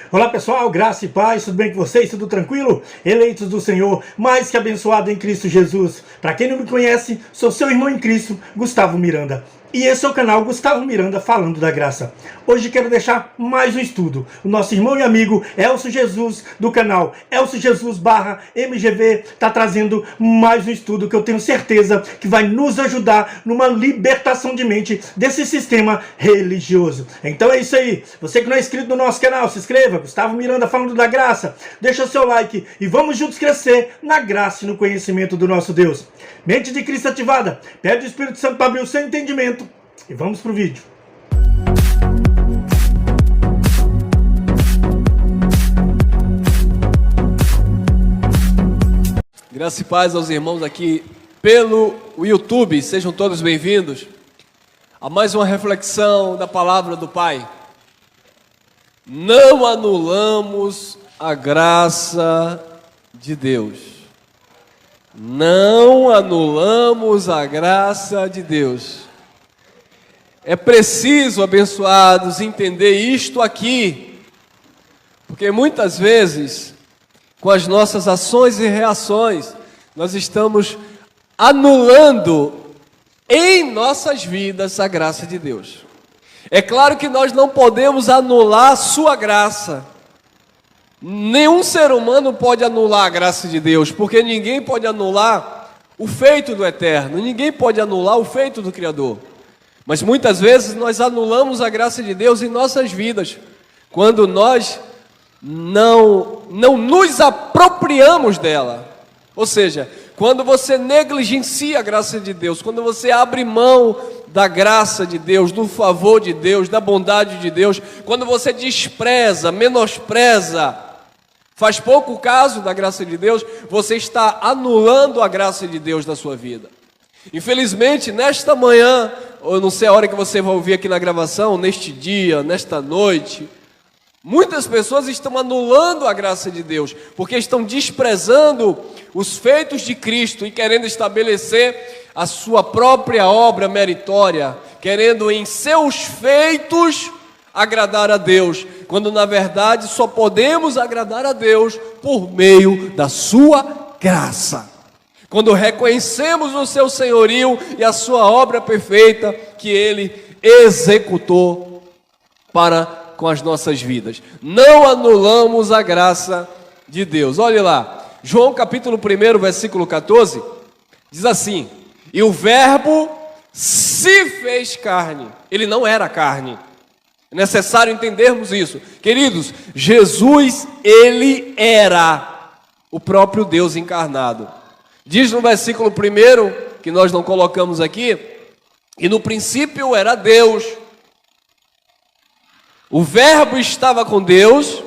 Olá pessoal, graça e paz, tudo bem com vocês? Tudo tranquilo? Eleitos do Senhor, mais que abençoado em Cristo Jesus. Para quem não me conhece, sou seu irmão em Cristo, Gustavo Miranda. E esse é o canal Gustavo Miranda falando da graça. Hoje quero deixar mais um estudo. O nosso irmão e amigo Elcio Jesus, do canal Elcio Jesus /MGV, está trazendo mais um estudo que eu tenho certeza que vai nos ajudar numa libertação de mente desse sistema religioso. Então é isso aí. Você que não é inscrito no nosso canal, se inscreva. Gustavo Miranda falando da graça. Deixa o seu like e vamos juntos crescer na graça e no conhecimento do nosso Deus. Mente de Cristo ativada. Pede o Espírito Santo para abrir o seu entendimento. E vamos pro vídeo. Graça e paz aos irmãos aqui pelo YouTube. Sejam todos bem-vindos a mais uma reflexão da palavra do Pai. Não anulamos a graça de Deus. Não anulamos a graça de Deus. É preciso, abençoados, entender isto aqui, porque muitas vezes, com as nossas ações e reações, nós estamos anulando em nossas vidas a graça de Deus. É claro que nós não podemos anular a sua graça. Nenhum ser humano pode anular a graça de Deus, porque ninguém pode anular o feito do Eterno, ninguém pode anular o feito do Criador. Mas muitas vezes nós anulamos a graça de Deus em nossas vidas, quando nós não nos apropriamos dela. Ou seja, quando você negligencia a graça de Deus, quando você abre mão da graça de Deus, do favor de Deus, da bondade de Deus, quando você despreza, menospreza, faz pouco caso da graça de Deus, você está anulando a graça de Deus na sua vida. Infelizmente, nesta manhã, ou eu não sei a hora que você vai ouvir aqui na gravação, neste dia, nesta noite, muitas pessoas estão anulando a graça de Deus, porque estão desprezando os feitos de Cristo e querendo estabelecer a sua própria obra meritória, querendo em seus feitos agradar a Deus, quando na verdade só podemos agradar a Deus por meio da sua graça. Quando reconhecemos o seu senhorio e a sua obra perfeita que Ele executou com as nossas vidas. Não anulamos a graça de Deus. Olhe lá, João capítulo 1, versículo 14, diz assim: e o verbo se fez carne. Ele não era carne. É necessário entendermos isso. Queridos, Jesus, Ele era o próprio Deus encarnado. Diz no versículo 1, que nós não colocamos aqui, e no princípio era Deus. O verbo estava com Deus,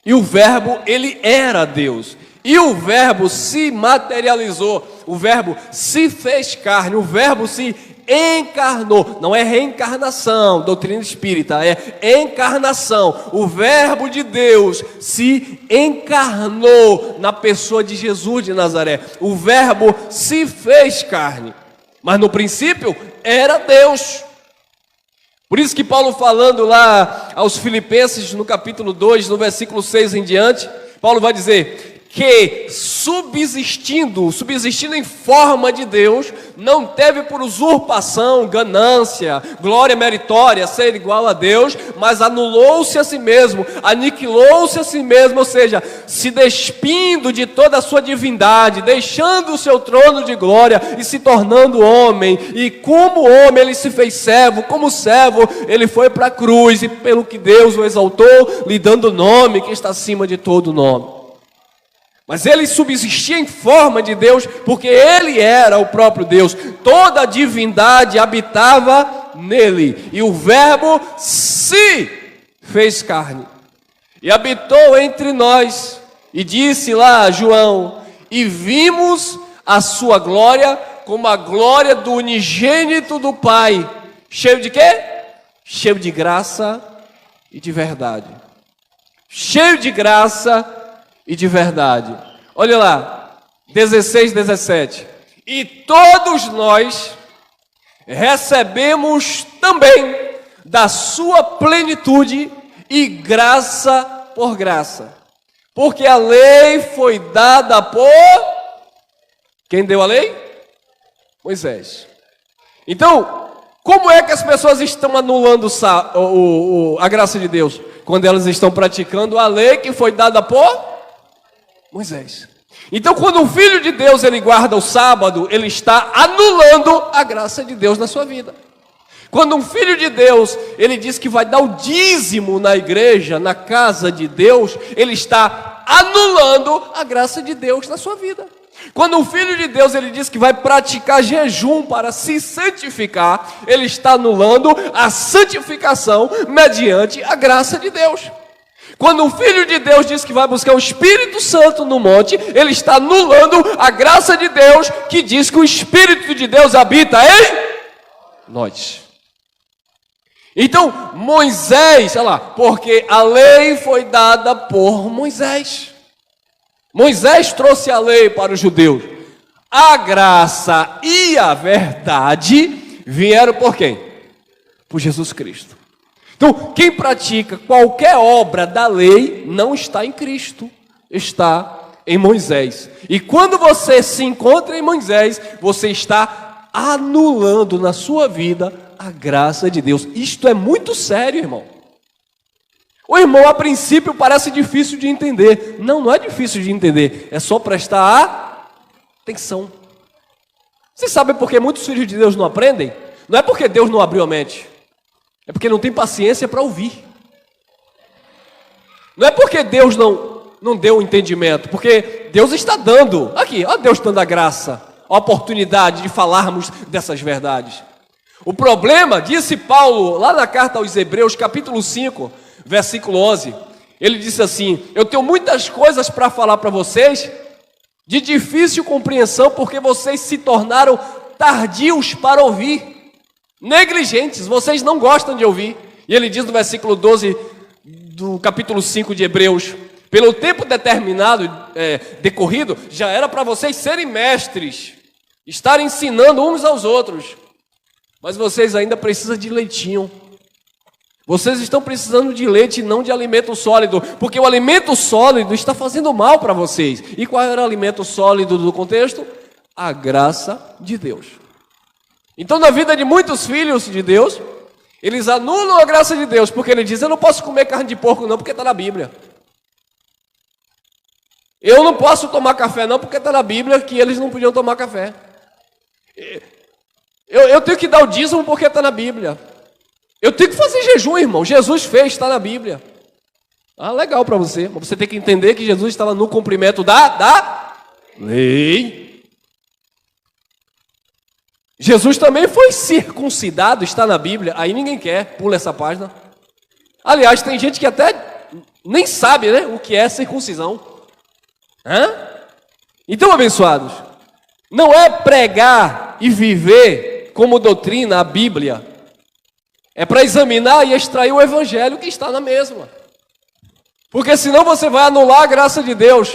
e o verbo, ele era Deus. E o verbo se materializou, o verbo se fez carne, o verbo se encarnou. Não é reencarnação, doutrina espírita, é encarnação. O verbo de Deus se encarnou na pessoa de Jesus de Nazaré. O verbo se fez carne, mas no princípio era Deus. Por isso que Paulo, falando lá aos Filipenses, no capítulo 2, no versículo 6 em diante, Paulo vai dizer que subsistindo em forma de Deus, não teve por usurpação, ganância, glória meritória, ser igual a Deus, mas anulou-se a si mesmo, aniquilou-se a si mesmo, ou seja, se despindo de toda a sua divindade, deixando o seu trono de glória e se tornando homem, e como homem ele se fez servo, como servo ele foi para a cruz, e pelo que Deus o exaltou, lhe dando o nome que está acima de todo nome. Mas ele subsistia em forma de Deus, porque ele era o próprio Deus. Toda a divindade habitava nele. E o verbo se fez carne. E habitou entre nós. E disse lá João: e vimos a sua glória como a glória do unigênito do Pai. Cheio de quê? Cheio de graça e de verdade. Cheio de graça e de verdade. Olha lá, 16, 17. E todos nós recebemos também da sua plenitude e graça por graça. Porque a lei foi dada por... Quem deu a lei? Moisés. Então, como é que as pessoas estão anulando a graça de Deus? Quando elas estão praticando a lei que foi dada por Moisés. Então, quando o Filho de Deus ele guarda o sábado, ele está anulando a graça de Deus na sua vida. Quando um filho de Deus, ele diz que vai dar o dízimo na igreja, na casa de Deus, ele está anulando a graça de Deus na sua vida. Quando um filho de Deus, ele diz que vai praticar jejum para se santificar, ele está anulando a santificação mediante a graça de Deus. Quando um filho de Deus diz que vai buscar o Espírito Santo no monte, ele está anulando a graça de Deus, que diz que o Espírito de Deus habita em nós. Então, Moisés, olha lá, porque a lei foi dada por Moisés. Moisés trouxe a lei para os judeus. A graça e a verdade vieram por quem? Por Jesus Cristo. Então, quem pratica qualquer obra da lei não está em Cristo, está em Moisés. E quando você se encontra em Moisés, você está anulando na sua vida a graça de Deus. Isto é muito sério, irmão. O irmão, a princípio, parece difícil de entender. Não, não é difícil de entender. É só prestar atenção. Você sabe por que muitos filhos de Deus não aprendem? Não é porque Deus não abriu a mente. É porque não tem paciência para ouvir. Não é porque Deus não deu o entendimento. Porque Deus está dando. Aqui, ó Deus dando a graça. A oportunidade de falarmos dessas verdades. O problema, disse Paulo, lá na carta aos Hebreus, capítulo 5, versículo 11, ele disse assim: eu tenho muitas coisas para falar para vocês, de difícil compreensão, porque vocês se tornaram tardios para ouvir, negligentes, vocês não gostam de ouvir. E ele diz no versículo 12, do capítulo 5 de Hebreus: pelo tempo determinado, decorrido, já era para vocês serem mestres, estarem ensinando uns aos outros. Mas vocês ainda precisam de leitinho. Vocês estão precisando de leite e não de alimento sólido, porque o alimento sólido está fazendo mal para vocês. E qual era o alimento sólido do contexto? A graça de Deus. Então, na vida de muitos filhos de Deus, eles anulam a graça de Deus, porque ele diz: eu não posso comer carne de porco não, porque está na Bíblia. Eu não posso tomar café não, porque está na Bíblia que eles não podiam tomar café. Eu tenho que dar o dízimo porque está na Bíblia. Eu tenho que fazer jejum, irmão. Jesus fez, está na Bíblia. Ah, legal para você. Mas você tem que entender que Jesus estava no cumprimento da lei. Jesus também foi circuncidado, está na Bíblia. Aí ninguém quer, pula essa página. Aliás, tem gente que até nem sabe, né, o que é circuncisão. Então, abençoados, não é pregar e viver como doutrina a Bíblia, é para examinar e extrair o evangelho que está na mesma, porque senão você vai anular a graça de Deus,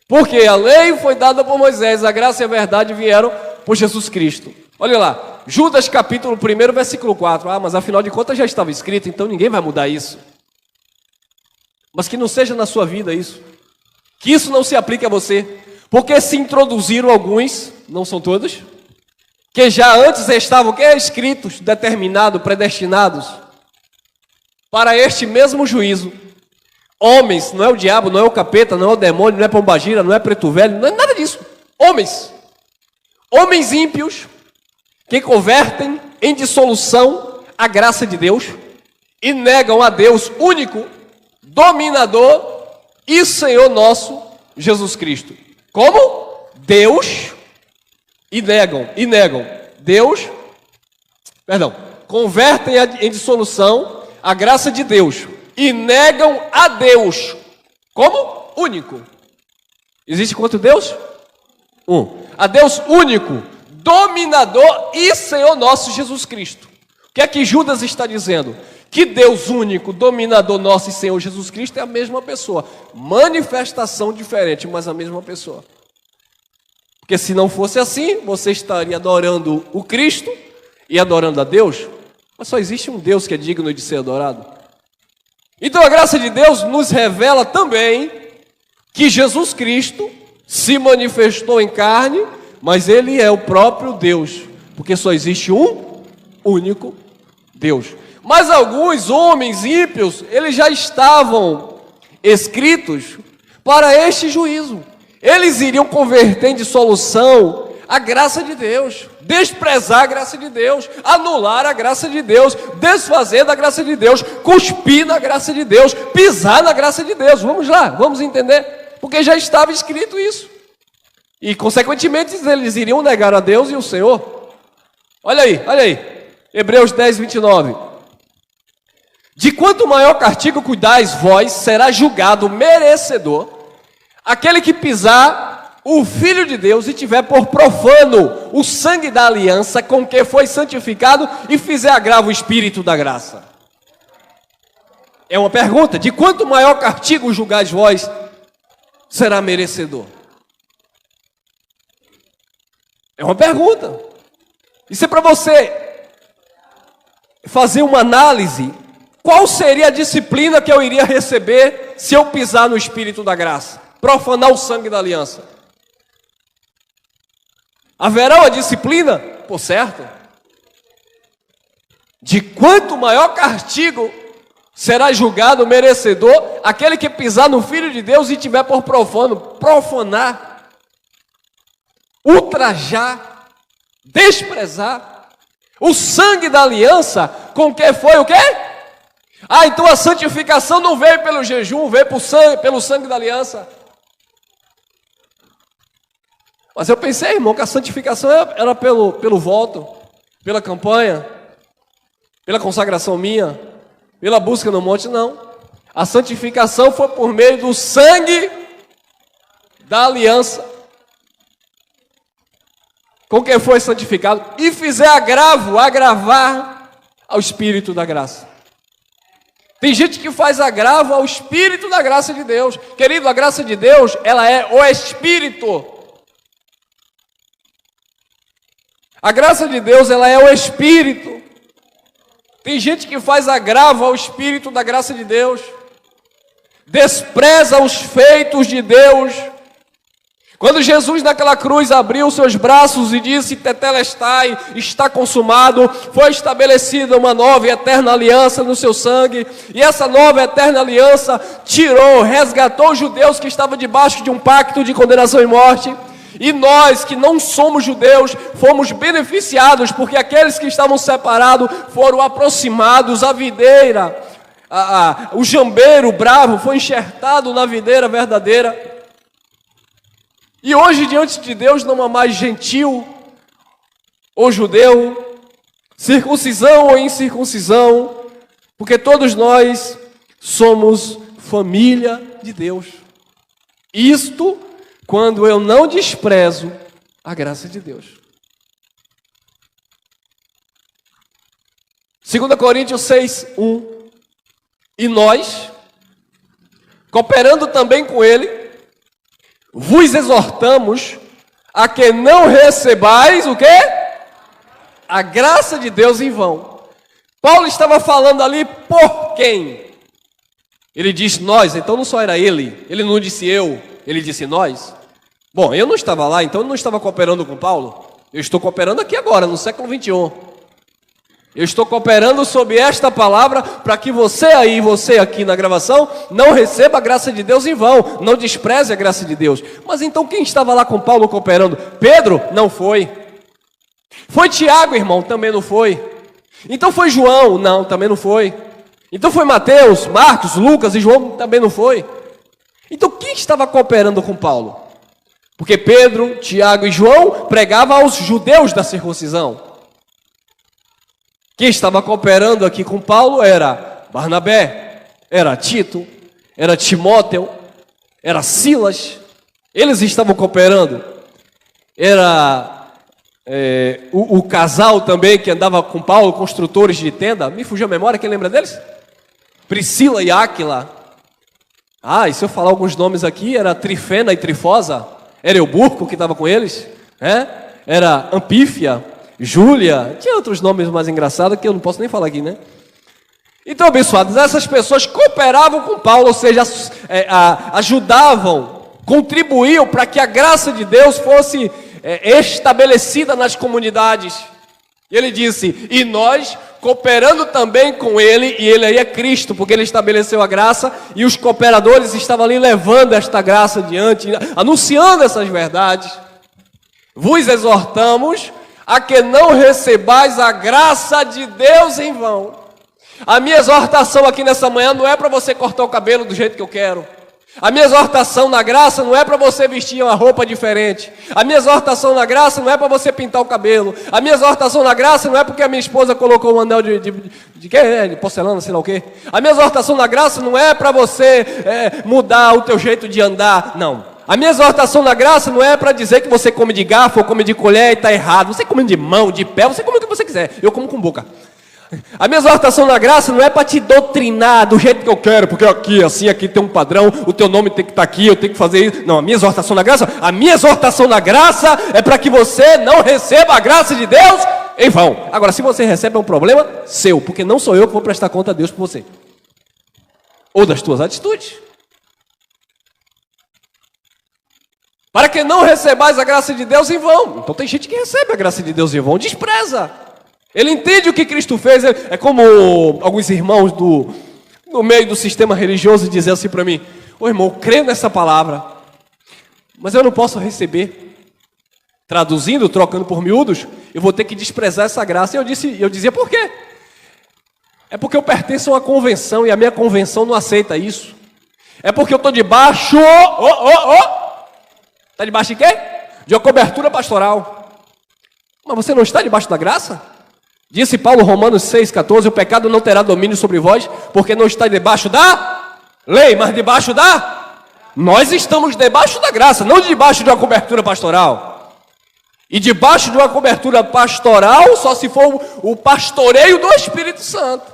porque a lei foi dada por Moisés, a graça e a verdade vieram por Jesus Cristo. Olha lá, Judas capítulo 1, versículo 4, mas afinal de contas já estava escrito, então ninguém vai mudar isso, mas que não seja na sua vida isso, que isso não se aplique a você, porque se introduziram alguns, não são todos, que já antes estavam escritos, determinados, predestinados, para este mesmo juízo. Homens, não é o diabo, não é o capeta, não é o demônio, não é pombagira, não é preto velho, não é nada disso. Homens ímpios, que convertem em dissolução a graça de Deus e negam a Deus único, dominador e Senhor nosso, Jesus Cristo. Como? Deus. E negam Deus, convertem em dissolução a graça de Deus e negam a Deus como único. Existe quanto Deus? A Deus único, dominador e Senhor nosso Jesus Cristo. O que é que Judas está dizendo? Que Deus único, dominador nosso e Senhor Jesus Cristo é a mesma pessoa. Manifestação diferente, mas a mesma pessoa. Porque se não fosse assim, você estaria adorando o Cristo e adorando a Deus. Mas só existe um Deus que é digno de ser adorado. Então a graça de Deus nos revela também que Jesus Cristo se manifestou em carne, mas Ele é o próprio Deus, porque só existe um único Deus. Mas alguns homens ímpios, eles já estavam escritos para este juízo. Eles iriam converter em dissolução a graça de Deus, desprezar a graça de Deus, anular a graça de Deus, desfazer da graça de Deus, cuspir na graça de Deus, pisar na graça de Deus. Vamos lá, vamos entender, porque já estava escrito isso. E consequentemente eles iriam negar a Deus e o Senhor. Olha aí, Hebreus 10, 29. De quanto maior castigo cuidais vós, será julgado merecedor aquele que pisar o Filho de Deus e tiver por profano o sangue da aliança com que foi santificado e fizer agravo o Espírito da graça. É uma pergunta: de quanto maior castigo julgais vós, será merecedor? É uma pergunta. Isso é para você fazer uma análise. Qual seria a disciplina que eu iria receber se eu pisar no Espírito da graça? Profanar o sangue da aliança. Haverá uma disciplina? Por certo. De quanto maior castigo será julgado merecedor aquele que pisar no Filho de Deus e tiver por profano, profanar, ultrajar, desprezar o sangue da aliança com que foi o quê? Ah, então a santificação não veio pelo jejum, veio pelo sangue da aliança. Mas eu pensei, irmão, que a santificação era pelo voto, pela campanha, pela consagração minha, pela busca no monte. Não. A santificação foi por meio do sangue da aliança, com quem foi santificado, e fizer agravar ao Espírito da graça. Tem gente que faz agravo ao Espírito da graça de Deus. Querido, a graça de Deus, ela é o Espírito. A graça de Deus, ela é o Espírito. Tem gente que faz agravo ao Espírito da graça de Deus, despreza os feitos de Deus. Quando Jesus naquela cruz abriu seus braços e disse: Tetelestai, está consumado, foi estabelecida uma nova e eterna aliança no seu sangue, e essa nova e eterna aliança resgatou os judeus que estavam debaixo de um pacto de condenação e morte, e nós que não somos judeus fomos beneficiados, porque aqueles que estavam separados foram aproximados, a videira, o jambeiro bravo foi enxertado na videira verdadeira. E hoje, diante de Deus, não há mais gentil ou judeu, circuncisão ou incircuncisão, porque todos nós somos família de Deus. Isto quando eu não desprezo a graça de Deus. 2 Coríntios 6, 1. E nós, cooperando também com ele, vos exortamos a que não recebais o quê? A graça de Deus em vão. Paulo estava falando ali por quem? Ele disse nós, então não só era ele não disse eu, ele disse nós. Bom, eu não estava lá, então eu não estava cooperando com Paulo. Eu estou cooperando aqui agora, no século 21. Eu estou cooperando sob esta palavra para que você aqui na gravação, não receba a graça de Deus em vão, não despreze a graça de Deus. Mas então quem estava lá com Paulo cooperando? Pedro? Não foi. Foi Tiago, irmão? Também não foi. Então foi João? Não, também não foi. Então foi Mateus, Marcos, Lucas e João? Também não foi. Então quem estava cooperando com Paulo? Porque Pedro, Tiago e João pregavam aos judeus da circuncisão. Quem estava cooperando aqui com Paulo era Barnabé, era Tito, era Timóteo, era Silas. Eles estavam cooperando. Era o casal também que andava com Paulo, construtores de tenda. Me fugiu a memória, quem lembra deles? Priscila e Áquila. E se eu falar alguns nomes aqui, era Trifena e Trifosa. Era Euburco que estava com eles. Era Ampífia, Júlia, tinha outros nomes mais engraçados que eu não posso nem falar aqui, né? Então, abençoados, essas pessoas cooperavam com Paulo, ou seja, ajudavam, contribuíam para que a graça de Deus fosse estabelecida nas comunidades. E ele disse, e nós, cooperando também com ele, e ele aí é Cristo, porque ele estabeleceu a graça, e os cooperadores estavam ali levando esta graça adiante, anunciando essas verdades. Vos exortamos a que não recebais a graça de Deus em vão. A minha exortação aqui nessa manhã não é para você cortar o cabelo do jeito que eu quero. A minha exortação na graça não é para você vestir uma roupa diferente. A minha exortação na graça não é para você pintar o cabelo. A minha exortação na graça não é porque a minha esposa colocou um anel de porcelana, sei lá o quê. A minha exortação na graça não é para você mudar o teu jeito de andar, não. A minha exortação na graça não é para dizer que você come de garfo ou come de colher e está errado. Você come de mão, de pé, você come o que você quiser. Eu como com boca. A minha exortação na graça não é para te doutrinar do jeito que eu quero, porque aqui tem um padrão, o teu nome tem que estar aqui, eu tenho que fazer isso. Não, a minha exortação na graça é para que você não receba a graça de Deus em vão. Agora, se você recebe, é um problema seu, porque não sou eu que vou prestar conta a Deus por você. Ou das tuas atitudes. Para que não recebais a graça de Deus em vão. Então tem gente que recebe a graça de Deus em vão, despreza. Ele entende o que Cristo fez. É como alguns irmãos no meio do sistema religioso dizer assim para mim: ô irmão, eu creio nessa palavra, mas eu não posso receber. Traduzindo, trocando por miúdos, eu vou ter que desprezar essa graça. E eu dizia, por quê? É porque eu pertenço a uma convenção e a minha convenção não aceita isso. É porque eu estou debaixo... Está debaixo de quê? De uma cobertura pastoral. Mas você não está debaixo da graça? Disse Paulo, Romanos 6,14, o pecado não terá domínio sobre vós, porque não está debaixo da lei, mas debaixo da... Nós estamos debaixo da graça, não debaixo de uma cobertura pastoral. E debaixo de uma cobertura pastoral, só se for o pastoreio do Espírito Santo.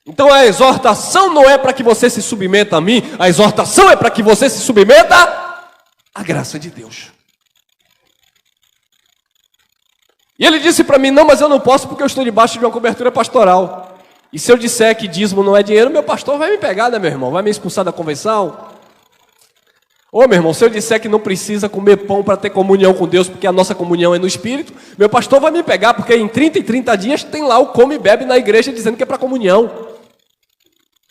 Então a exortação não é para que você se submeta a mim, a exortação é para que você se submeta à graça de Deus. E ele disse para mim, não, mas eu não posso porque eu estou debaixo de uma cobertura pastoral. E se eu disser que dízimo não é dinheiro, meu pastor vai me pegar, né, meu irmão? Vai me expulsar da convenção? Ô, meu irmão, se eu disser que não precisa comer pão para ter comunhão com Deus, porque a nossa comunhão é no Espírito, meu pastor vai me pegar, porque em 30 e 30 dias tem lá o come e bebe na igreja dizendo que é para comunhão.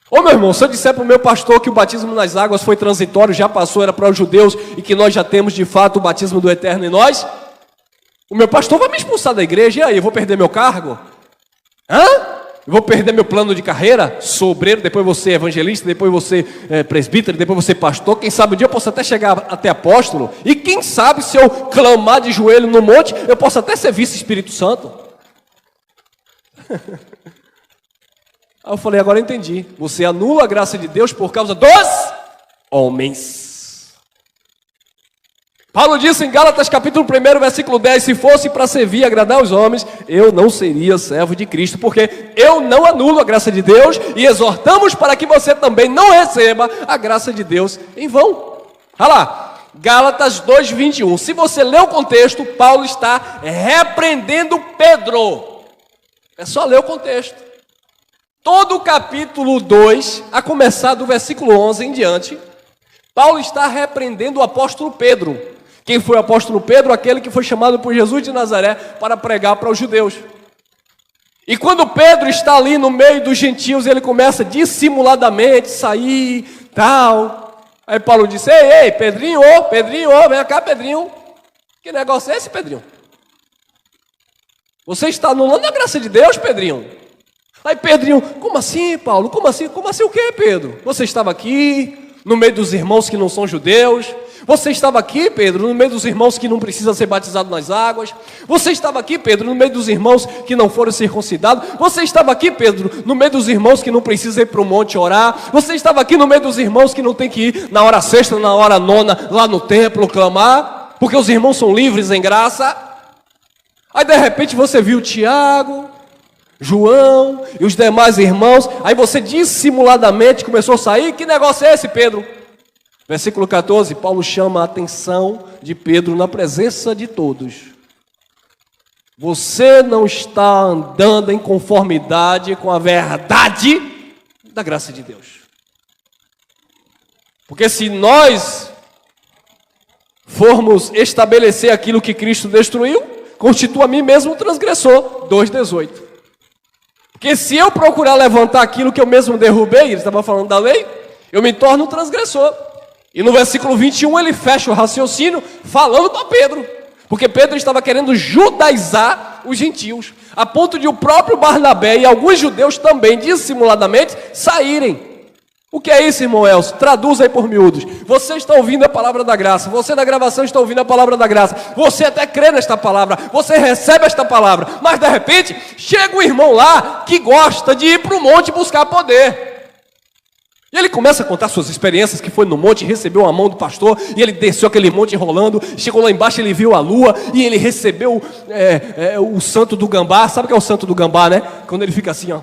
Ô, meu irmão, se eu disser para o meu pastor que o batismo nas águas foi transitório, já passou, era para os judeus, e que nós já temos de fato o batismo do eterno em nós, o meu pastor vai me expulsar da igreja, e aí, eu vou perder meu cargo? Eu vou perder meu plano de carreira? Sou obreiro, depois vou ser evangelista, depois vou ser presbítero, depois vou ser pastor, quem sabe um dia eu posso até chegar até apóstolo, e quem sabe se eu clamar de joelho no monte, eu posso até ser vice-espírito santo. Aí eu falei, agora eu entendi, você anula a graça de Deus por causa dos homens. Paulo disse em Gálatas capítulo 1, versículo 10, se fosse para servir e agradar os homens, eu não seria servo de Cristo, porque eu não anulo a graça de Deus e exortamos para que você também não receba a graça de Deus em vão. Olha lá, Gálatas 2:21. Se você ler o contexto, Paulo está repreendendo Pedro. É só ler o contexto. Todo o capítulo 2, a começar do versículo 11 em diante, Paulo está repreendendo o apóstolo Pedro. Quem foi o apóstolo Pedro? Aquele que foi chamado por Jesus de Nazaré para pregar para os judeus. E quando Pedro está ali no meio dos gentios, ele começa dissimuladamente sair, tal. Aí Paulo disse, ei, Pedrinho, vem cá, Pedrinho. Que negócio é esse, Pedrinho? Você está anulando a graça de Deus, Pedrinho? Aí Pedrinho, como assim, Paulo? Como assim o quê, Pedro? Você estava aqui, no meio dos irmãos que não são judeus. Você estava aqui, Pedro, no meio dos irmãos que não precisam ser batizados nas águas. Você estava aqui, Pedro, no meio dos irmãos que não foram circuncidados. Você estava aqui, Pedro, no meio dos irmãos que não precisam ir para o monte orar. Você estava aqui no meio dos irmãos que não tem que ir na hora sexta, na hora nona, lá no templo clamar, porque os irmãos são livres em graça. Aí de repente você viu Tiago, João e os demais irmãos. Aí você dissimuladamente começou a sair. Que negócio é esse, Pedro? Versículo 14, Paulo chama a atenção de Pedro na presença de todos. você não está andando em conformidade com a verdade da graça de Deus. Porque se nós formos estabelecer aquilo que Cristo destruiu, constitua a mim mesmo um transgressor. 2,18. Porque se eu procurar levantar aquilo que eu mesmo derrubei, ele estava falando da lei, eu me torno um transgressor. E no versículo 21 ele fecha o raciocínio falando para Pedro. Porque Pedro estava querendo judaizar os gentios, a ponto de o próprio Barnabé e alguns judeus também, dissimuladamente, saírem. O que é isso, irmão Elcio? Traduz aí por miúdos. Você está ouvindo a palavra da graça, você na gravação está ouvindo a palavra da graça, você até crê nesta palavra, você recebe esta palavra, mas de repente chega um irmão lá que gosta de ir para o monte buscar poder. E ele começa a contar suas experiências, que foi no monte, recebeu a mão do pastor, e ele desceu aquele monte rolando, chegou lá embaixo, ele viu a lua, e ele recebeu o santo do gambá. Sabe o que é o santo do gambá, né? Quando ele fica assim, ó.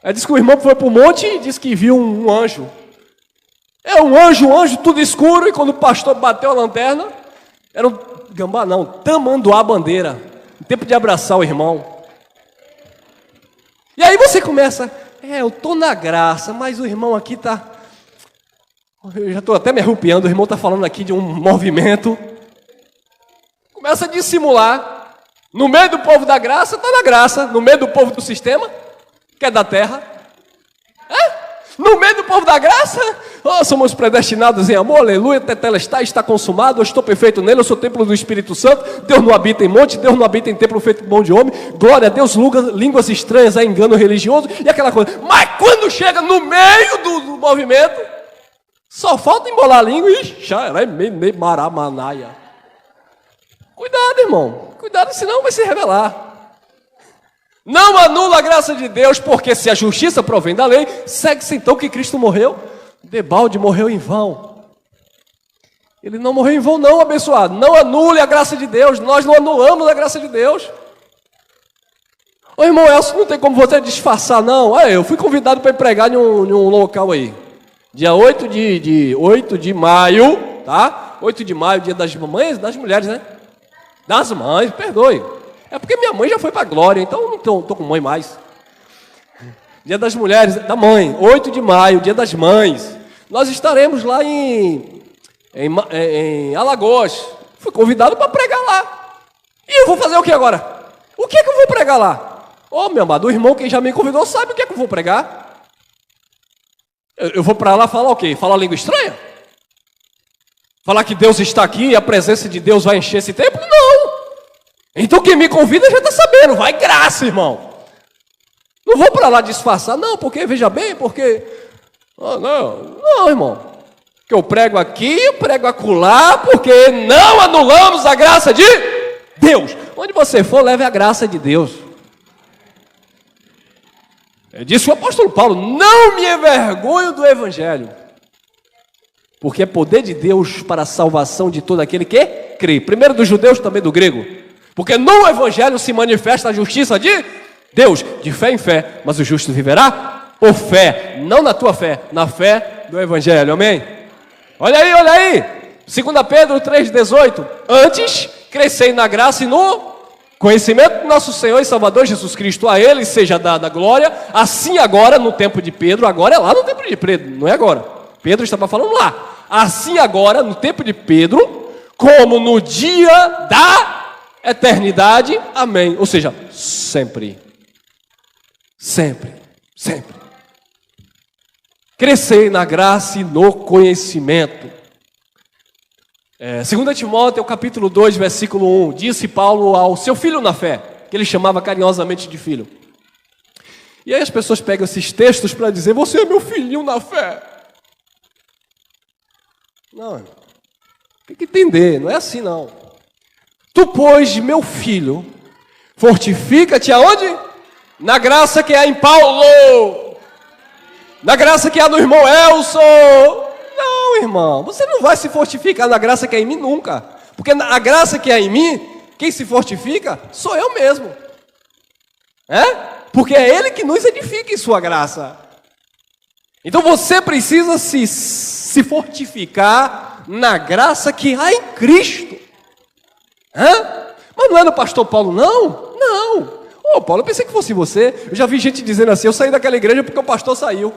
Aí diz que o irmão foi para o monte e disse que viu um anjo. Um anjo tudo escuro, e quando o pastor bateu a lanterna, era um gambá não, tamanduá bandeira, tempo de abraçar o irmão. E aí você começa... eu estou na graça, mas o irmão aqui está... Eu já estou até me arrupiando, o irmão está falando aqui de um movimento. Começa a dissimular. No meio do povo da graça, está na graça. No meio do povo do sistema, que é da terra. No meio do povo da graça, somos predestinados em amor, aleluia, tetelestai, está consumado, eu estou perfeito nele, eu sou templo do Espírito Santo, Deus não habita em monte, Deus não habita em templo feito de mão de homem, glória a Deus, línguas estranhas, engano religioso, e aquela coisa. Mas quando chega no meio do movimento, só falta embolar a língua e maramanaia. Cuidado, irmão, cuidado, senão vai se revelar. Não anula a graça de Deus, porque se a justiça provém da lei, segue-se então que Cristo morreu. Debalde morreu em vão. Ele não morreu em vão não, abençoado. Não anule a graça de Deus, nós não anulamos a graça de Deus. Ô irmão Elcio, não tem como você disfarçar não. Eu fui convidado para pregar em um local aí. Dia 8 de maio, tá? 8 de maio, dia das mães, das mulheres, né? Das mães, perdoe. É porque minha mãe já foi para a glória, então eu não estou com mãe mais. Dia das mulheres, da mãe, 8 de maio, dia das mães. Nós estaremos lá em Alagoas. Fui convidado para pregar lá. E eu vou fazer o que agora? O que é que eu vou pregar lá? Meu amado, o irmão que já me convidou sabe o que é que eu vou pregar. Eu vou para lá falar o quê? Falar língua estranha? Falar que Deus está aqui e a presença de Deus vai encher esse templo? Não. Então quem me convida já está sabendo, vai graça, irmão. Não vou para lá disfarçar, não, porque, veja bem, porque... Não, irmão. Que eu prego aqui, eu prego acolá, porque não anulamos a graça de Deus. Onde você for, leve a graça de Deus. Disse o apóstolo Paulo, não me envergonho do evangelho, porque é poder de Deus para a salvação de todo aquele que crê. Primeiro dos judeus, também do grego. Porque no evangelho se manifesta a justiça de Deus, de fé em fé, mas o justo viverá por fé, não na tua fé, na fé do evangelho, amém? Olha aí, 2 Pedro 3,18, antes crescei na graça e no conhecimento do nosso Senhor e Salvador Jesus Cristo, a Ele seja dada a glória, assim agora no tempo de Pedro, agora é lá no tempo de Pedro, não é agora, Pedro estava falando lá, assim agora no tempo de Pedro, como no dia da eternidade, amém. Ou seja, sempre. Crescei na graça e no conhecimento. 2 Timóteo, capítulo 2, versículo 1, disse Paulo ao seu filho na fé, que ele chamava carinhosamente de filho. E aí as pessoas pegam esses textos para dizer, você é meu filhinho na fé. Não, tem que entender, não é assim não. Tu, pois, meu filho, fortifica-te aonde? Na graça que há em Paulo. Na graça que há no irmão Elson. Não, irmão, você não vai se fortificar na graça que há em mim nunca. Porque a graça que há em mim, quem se fortifica sou eu mesmo. Porque é Ele que nos edifica em sua graça. Então você precisa se fortificar na graça que há em Cristo. Mas não é no pastor Paulo, não? Não. Ô, Paulo, eu pensei que fosse você. Eu já vi gente dizendo assim, eu saí daquela igreja porque o pastor saiu.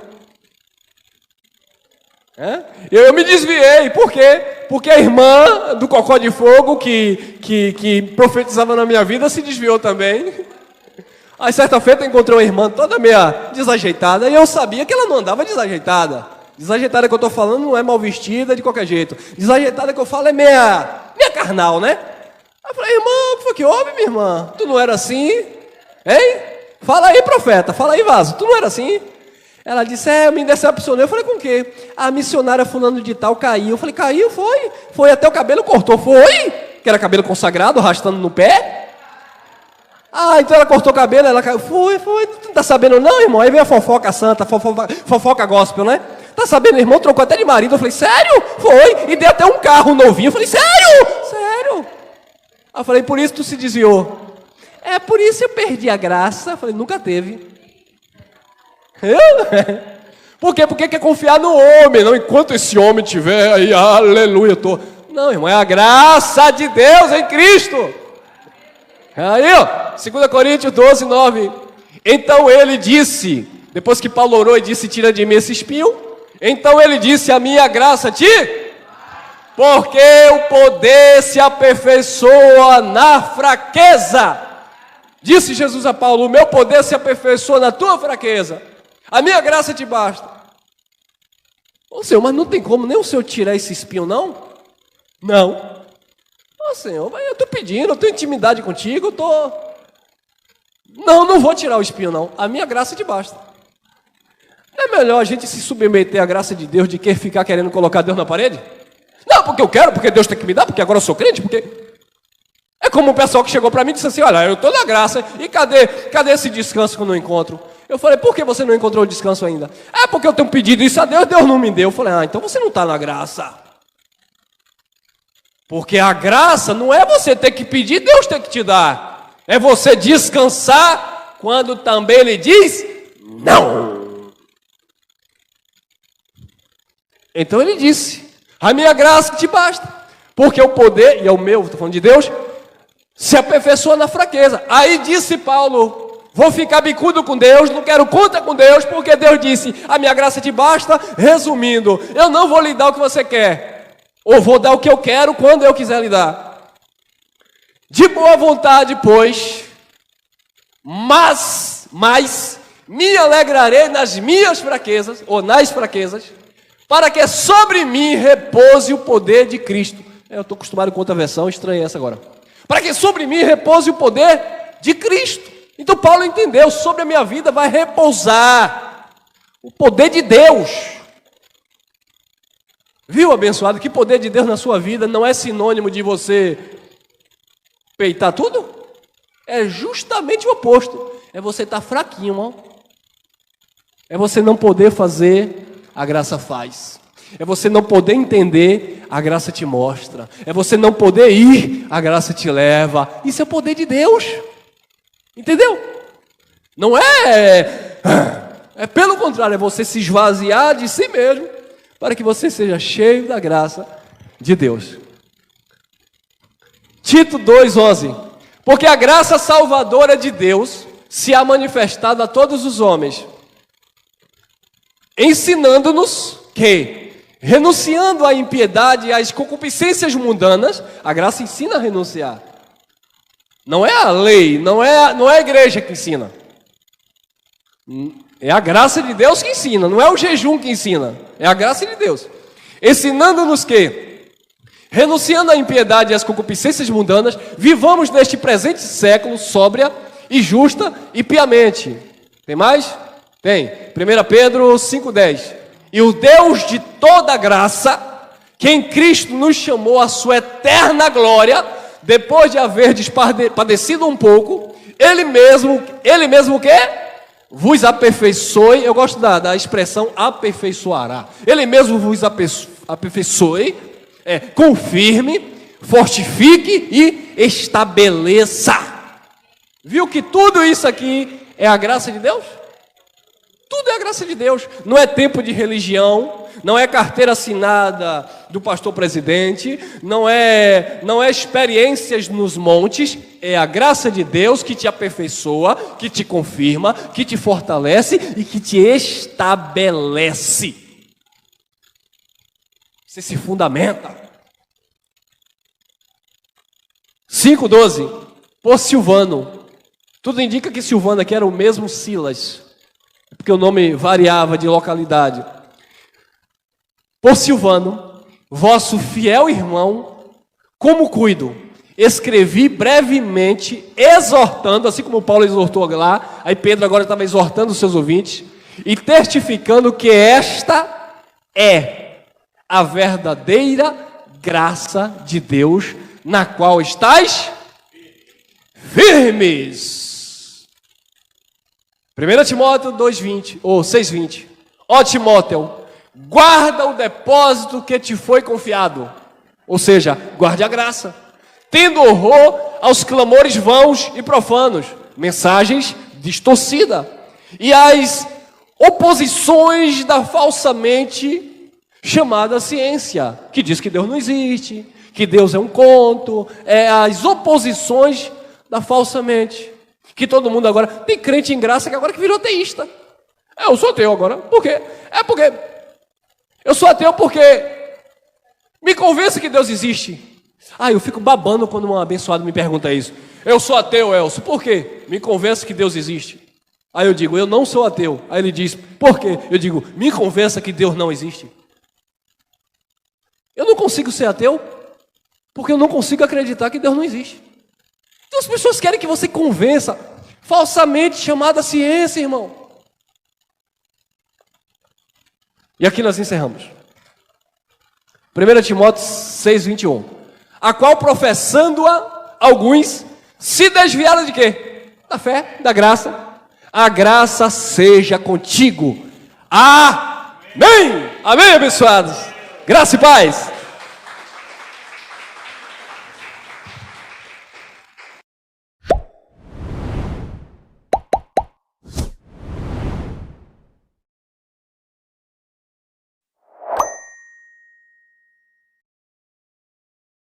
Eu me desviei, por quê? Porque a irmã do Cocó de Fogo que profetizava na minha vida se desviou também. Aí certa feita eu encontrei uma irmã toda meia desajeitada e eu sabia que ela não andava desajeitada. Desajeitada que eu estou falando não é mal vestida de qualquer jeito. Desajeitada que eu falo é meia carnal, né? Aí eu falei, irmã, o que foi que houve, minha irmã? Tu não era assim? Hein? Fala aí, profeta, fala aí, vaso, tu não era assim? Ela disse, eu me decepcionei. Eu falei, com o quê? A missionária fulano de tal caiu. Eu falei, caiu? Foi? Foi até o cabelo cortou. Foi? Que era cabelo consagrado, arrastando no pé? Então ela cortou o cabelo, ela caiu. Foi. Tu não tá sabendo não, irmão? Aí vem a fofoca santa, fofoca gospel, né? Tá sabendo, irmão? Trocou até de marido. Eu falei, sério? Foi. E deu até um carro novinho. Eu falei, sério? Sério. Aí eu falei, por isso tu se desviou. Por isso eu perdi a graça. Eu falei, nunca teve. Por quê? Porque quer confiar no homem, não enquanto esse homem estiver aí, aleluia, Não, irmão, é a graça de Deus em Cristo. Aí, 2 Coríntios 12, 9. Então ele disse, depois que Paulo orou e disse, tira de mim esse espinho, então ele disse, a minha graça porque o poder se aperfeiçoa na fraqueza. Disse Jesus a Paulo, o meu poder se aperfeiçoa na tua fraqueza. A minha graça te basta. Ô Senhor, mas não tem como nem o Senhor tirar esse espinho, não? Não. Ô Senhor, eu estou pedindo, eu tenho intimidade contigo, eu estou... Não vou tirar o espinho, não. A minha graça te basta. Não é melhor a gente se submeter à graça de Deus do que ficar querendo colocar Deus na parede? Não, porque eu quero, porque Deus tem que me dar, porque agora eu sou crente, porque... É como o pessoal que chegou para mim e disse assim, olha, eu estou na graça, e cadê esse descanso que eu não encontro? Eu falei, por que você não encontrou o descanso ainda? Porque eu tenho pedido isso a Deus, Deus não me deu. Eu falei, então você não está na graça. Porque a graça não é você ter que pedir, Deus tem que te dar. É você descansar quando também Ele diz, não. Então Ele disse, a minha graça te basta. Porque o poder, e é o meu, estou falando de Deus, se aperfeiçoa na fraqueza. Aí disse Paulo, vou ficar bicudo com Deus, não quero conta com Deus, porque Deus disse, a minha graça te basta. Resumindo, eu não vou lhe dar o que você quer, ou vou dar o que eu quero quando eu quiser lhe dar. De boa vontade, pois, mas me alegrarei nas minhas fraquezas, ou nas fraquezas, para que sobre mim repouse o poder de Cristo. Eu estou acostumado com outra versão, estranhei essa agora. Para que sobre mim repouse o poder de Cristo. Então Paulo entendeu, sobre a minha vida vai repousar o poder de Deus. Viu, abençoado, que poder de Deus na sua vida não é sinônimo de você peitar tudo? É justamente o oposto. É você estar fraquinho, irmão. É você não poder fazer, a graça faz. É você não poder entender, a graça te mostra. É você não poder ir, a graça te leva. Isso é o poder de Deus. Entendeu? Não é pelo contrário, é você se esvaziar de si mesmo para que você seja cheio da graça de Deus. Tito 2,11. Porque a graça salvadora de Deus se há manifestado a todos os homens, ensinando-nos que, renunciando à impiedade e às concupiscências mundanas, a graça ensina a renunciar. Não é a lei, não é a igreja que ensina. É a graça de Deus que ensina, não é o jejum que ensina. É a graça de Deus. Ensinando-nos que, renunciando à impiedade e às concupiscências mundanas, vivamos neste presente século sóbria e justa e piamente. Tem mais? Tem. 1 Pedro 5,10. E o Deus de toda graça, que em Cristo nos chamou à sua eterna glória, depois de haver padecido um pouco, Ele mesmo o quê? Vos aperfeiçoe. Eu gosto da expressão aperfeiçoará. Ele mesmo vos aperfeiçoe, confirme, fortifique e estabeleça. Viu que tudo isso aqui é a graça de Deus? Tudo é a graça de Deus. Não é tempo de religião, não é carteira assinada do pastor presidente, não é experiências nos montes, é a graça de Deus que te aperfeiçoa, que te confirma, que te fortalece e que te estabelece. Você se fundamenta. 5:12, por Silvano. Tudo indica que Silvano aqui era o mesmo Silas, porque o nome variava de localidade. Por Silvano, vosso fiel irmão, como cuido, escrevi brevemente, exortando, assim como Paulo exortou lá, aí Pedro agora estava exortando os seus ouvintes, e testificando que esta é a verdadeira graça de Deus, na qual estais firmes. 1 Timóteo 2:20, ou 6:20. Ó Timóteo, guarda o depósito que te foi confiado. Ou seja, guarde a graça. Tendo horror aos clamores vãos e profanos, mensagens distorcidas, e às oposições da falsamente chamada ciência, que diz que Deus não existe, que Deus é um conto, as oposições da falsamente. Que todo mundo agora, tem crente em graça que agora que virou ateísta. Eu sou ateu agora. Por quê? Porque eu sou ateu porque me convença que Deus existe. Eu fico babando quando um abençoado me pergunta isso. Eu sou ateu, Elcio. Por quê? Me convença que Deus existe. Aí eu digo, eu não sou ateu. Aí ele diz, por quê? Eu digo, me convença que Deus não existe. Eu não consigo ser ateu porque eu não consigo acreditar que Deus não existe. Então as pessoas querem que você convença, falsamente chamada ciência, irmão. E aqui nós encerramos. 1 Timóteo 6:21. A qual professando-a, alguns se desviaram de quê? Da fé, da graça. A graça seja contigo. Amém! Amém, abençoados. Graça e paz.